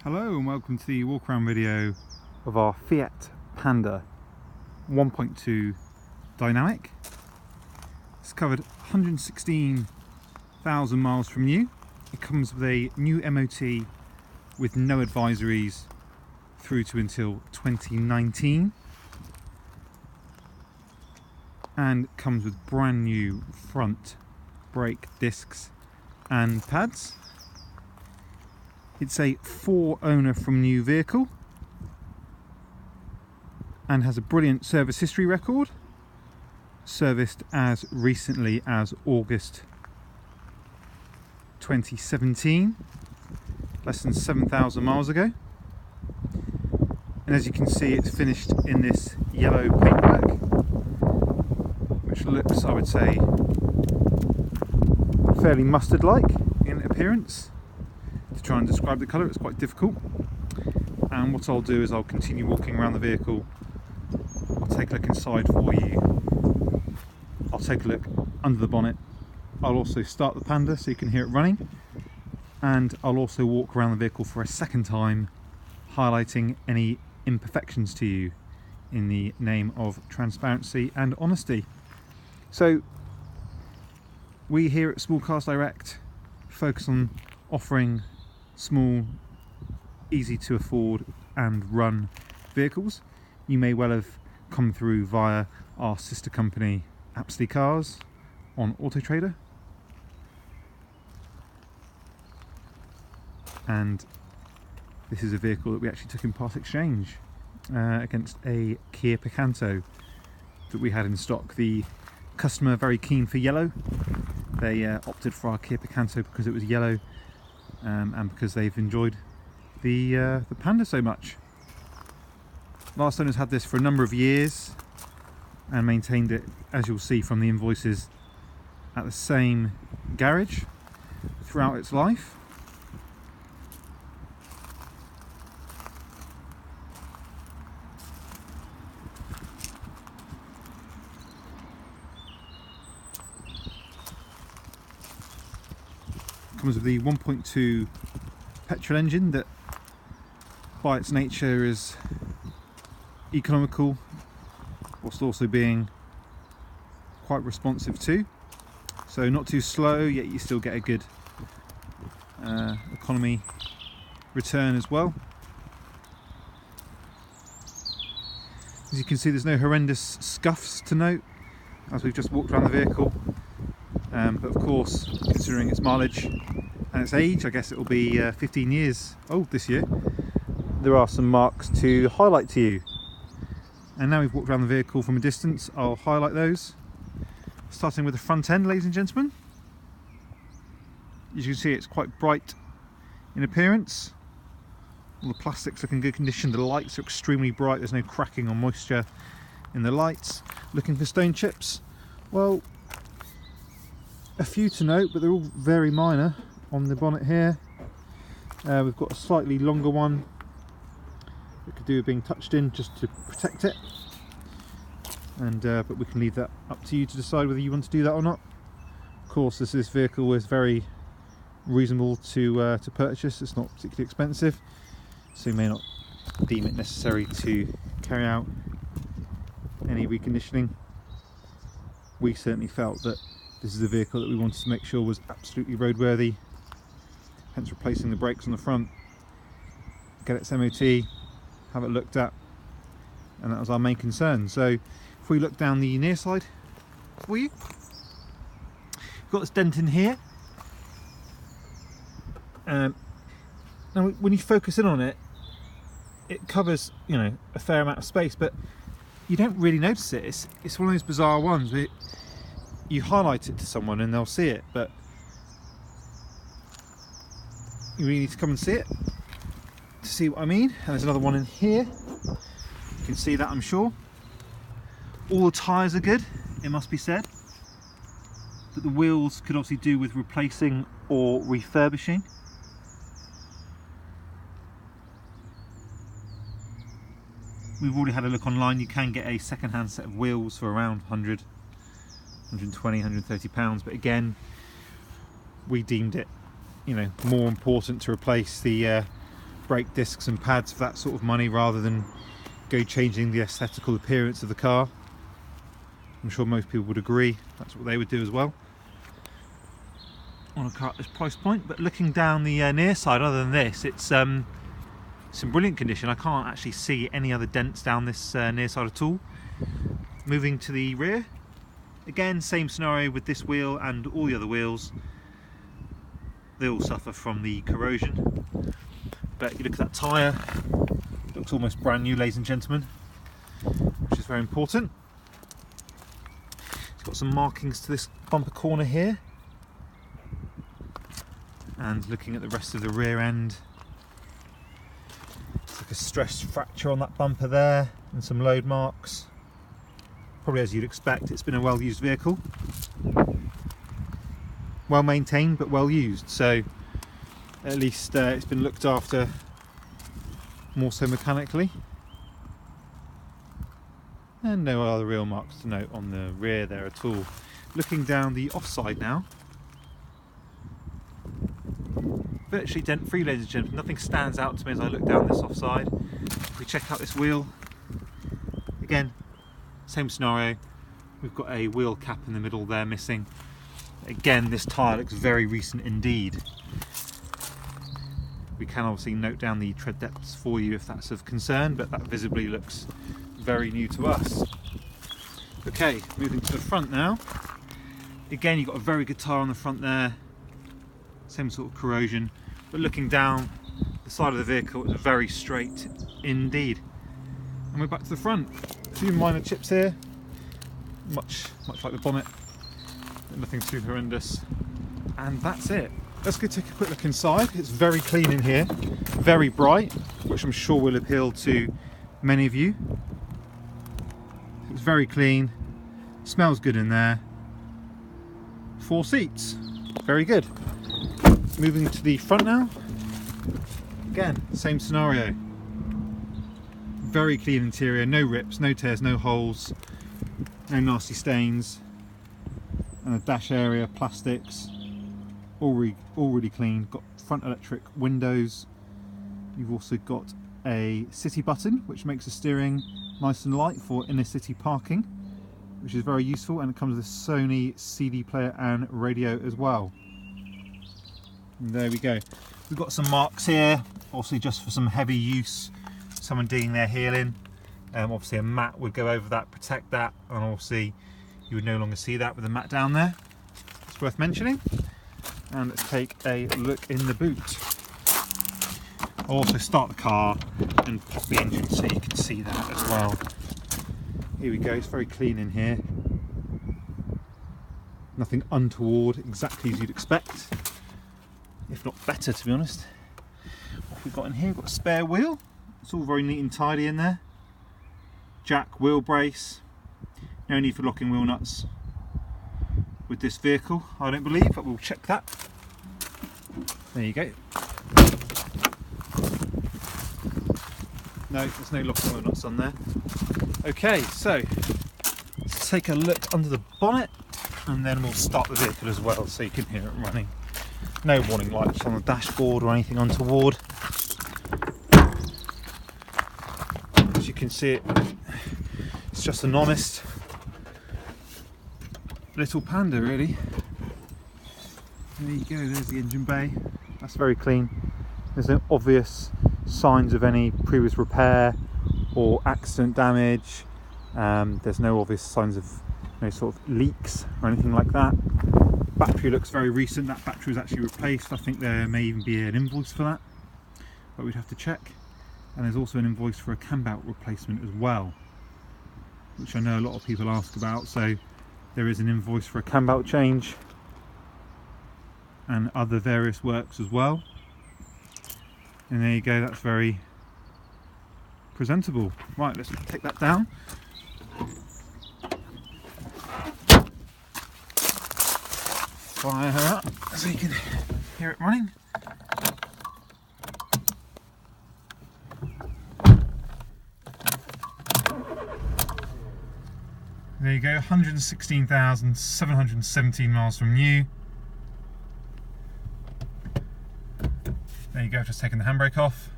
Hello and welcome to the walk around video of our Fiat Panda 1.2 dynamic. It's covered 116,000 miles from new. It comes with a new MOT with no advisories through to until 2019 and comes with brand new front brake discs and pads. It's a 4-owner from new vehicle and has a brilliant service history record, serviced as recently as August 2017, less than 7,000 miles ago. And as you can see, it's finished in this yellow paintwork, which looks, I would say, fairly mustard-like in appearance. To try and describe the colour, it's quite difficult. And what I'll do is I'll continue walking around the vehicle. I'll take a look inside for you. I'll take a look under the bonnet. I'll also start the Panda so you can hear it running. And I'll also walk around the vehicle for a second time, highlighting any imperfections to you in the name of transparency and honesty. So we here at Small Cars Direct focus on offering small, easy to afford and run vehicles. You may well have come through via our sister company Hampshire Cars on Auto Trader, and this is a vehicle that we actually took in part exchange against a Kia Picanto that we had in stock. The customer very keen for yellow. They opted for our Kia Picanto because it was yellow and because they've enjoyed the Panda so much. Last owners had this for a number of years and maintained it, as you'll see from the invoices, at the same garage throughout its life. Comes with the 1.2 petrol engine that by its nature is economical whilst also being quite responsive too, so not too slow, yet you still get a good economy return as well. As you can see, there's no horrendous scuffs to note as we've just walked around the vehicle. But of course, considering its mileage and its age, I guess it will be 15 years old this year, there are some marks to highlight to you. And now we've walked around the vehicle from a distance, I'll highlight those. Starting with the front end, ladies and gentlemen. As you can see, it's quite bright in appearance. All the plastics look in good condition, the lights are extremely bright, there's no cracking or moisture in the lights. Looking for stone chips? Well, a few to note, but they're all very minor. On the bonnet here, we've got a slightly longer one that could do with being touched in just to protect it, and but we can leave that up to you to decide whether you want to do that or not. Of course, this vehicle is very reasonable to purchase. It's not particularly expensive, so you may not deem it necessary to carry out any reconditioning. We certainly felt that this is a vehicle that we wanted to make sure was absolutely roadworthy, hence replacing the brakes on the front, get its MOT, have it looked at, and that was our main concern. So if we look down the near side for you, we've got this dent in here. Now when you focus in on it, it covers, you know, a fair amount of space, but you don't really notice it. It's one of those bizarre ones where you highlight it to someone and they'll see it, but you really need to come and see it to see what I mean. And there's another one in here, you can see that, I'm sure. All the tyres are good, it must be said, but the wheels could obviously do with replacing or refurbishing. We've already had a look online. You can get a second-hand set of wheels for around 100, 120, 130 pounds, but again, we deemed it, you know, more important to replace the brake discs and pads for that sort of money rather than go changing the aesthetical appearance of the car. I'm sure most people would agree that's what they would do as well on a car at this price point. But looking down the near side, other than this, it's in brilliant condition. I can't actually see any other dents down this near side at all. Moving to the rear, again same scenario with this wheel and all the other wheels. They all suffer from the corrosion, but you look at that tyre, it looks almost brand new, ladies and gentlemen, which is very important. It's got some markings to this bumper corner here, and looking at the rest of the rear end, it's like a stress fracture on that bumper there and some load marks. Probably as you'd expect, it's been a well-used vehicle. Well maintained but well used, so at least it's been looked after more so mechanically. And no other real marks to note on the rear there at all. Looking down the offside now, virtually dent free, ladies and gentlemen. Nothing stands out to me as I look down this offside. If we check out this wheel, again same scenario, we've got a wheel cap in the middle there missing. Again, this tyre looks very recent indeed. We can obviously note down the tread depths for you if that's of concern, but that visibly looks very new to us. Okay, moving to the front now. Again, you've got a very good tyre on the front there, same sort of corrosion, but looking down the side of the vehicle, it's very straight indeed. And we're back to the front. A few minor chips here, much like the bonnet. Nothing too horrendous, and that's it. Let's go take a quick look inside. It's very clean in here, very bright, which I'm sure will appeal to many of you. It's very clean, smells good in there. 4 seats, very good. Moving to the front now. Again, same scenario. Very clean interior, no rips, no tears, no holes, no nasty stains. And the dash area, plastics, all really clean. Got front electric windows. You've also got a city button, which makes the steering nice and light for inner city parking, which is very useful. And it comes with a Sony CD player and radio as well. And there we go. We've got some marks here, obviously just for some heavy use, someone digging their heel in. Obviously a mat would go over that, protect that, and obviously you would no longer see that with the mat down there. It's worth mentioning. And let's take a look in the boot. I'll also start the car and pop the engine so you can see that as well. Here we go, it's very clean in here. Nothing untoward, exactly as you'd expect, if not better, to be honest. What have we got in here? We've got a spare wheel. It's all very neat and tidy in there. Jack wheel brace. No need for locking wheel nuts with this vehicle, I don't believe, but we'll check that. There you go. No, there's no locking wheel nuts on there. Okay, so let's take a look under the bonnet and then we'll start the vehicle as well so you can hear it running. No warning lights on the dashboard or anything untoward. As you can see, it's just an honest little Panda, really. There you go, there's the engine bay. That's very clean. There's no obvious signs of any previous repair or accident damage. There's no obvious signs of no sort of leaks or anything like that. Battery looks very recent. That battery was actually replaced. I think there may even be an invoice for that, but we'd have to check. And there's also an invoice for a cam belt replacement as well, which I know a lot of people ask about. So there is an invoice for a cam belt change and other various works as well. And there you go, that's very presentable. Right, let's take that down. Fire her up so you can hear it running. There you go, 116,717 miles from new. There you go, I've just taken the handbrake off.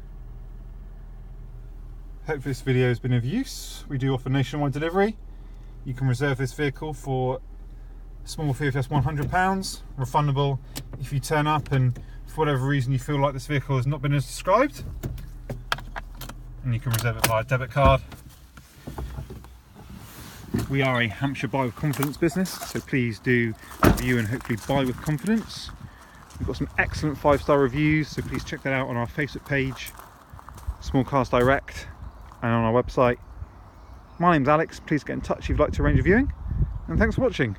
Hopefully this video has been of use. We do offer nationwide delivery. You can reserve this vehicle for a small fee of just £100, refundable if you turn up and for whatever reason you feel like this vehicle has not been as described, and you can reserve it via debit card. We are a Hampshire buy with confidence business, so please do review and hopefully buy with confidence. We've got some excellent 5-star reviews, so please check that out on our Facebook page, Small Cars Direct, and on our website. My name's Alex. Please get in touch if you'd like to arrange a viewing, and thanks for watching.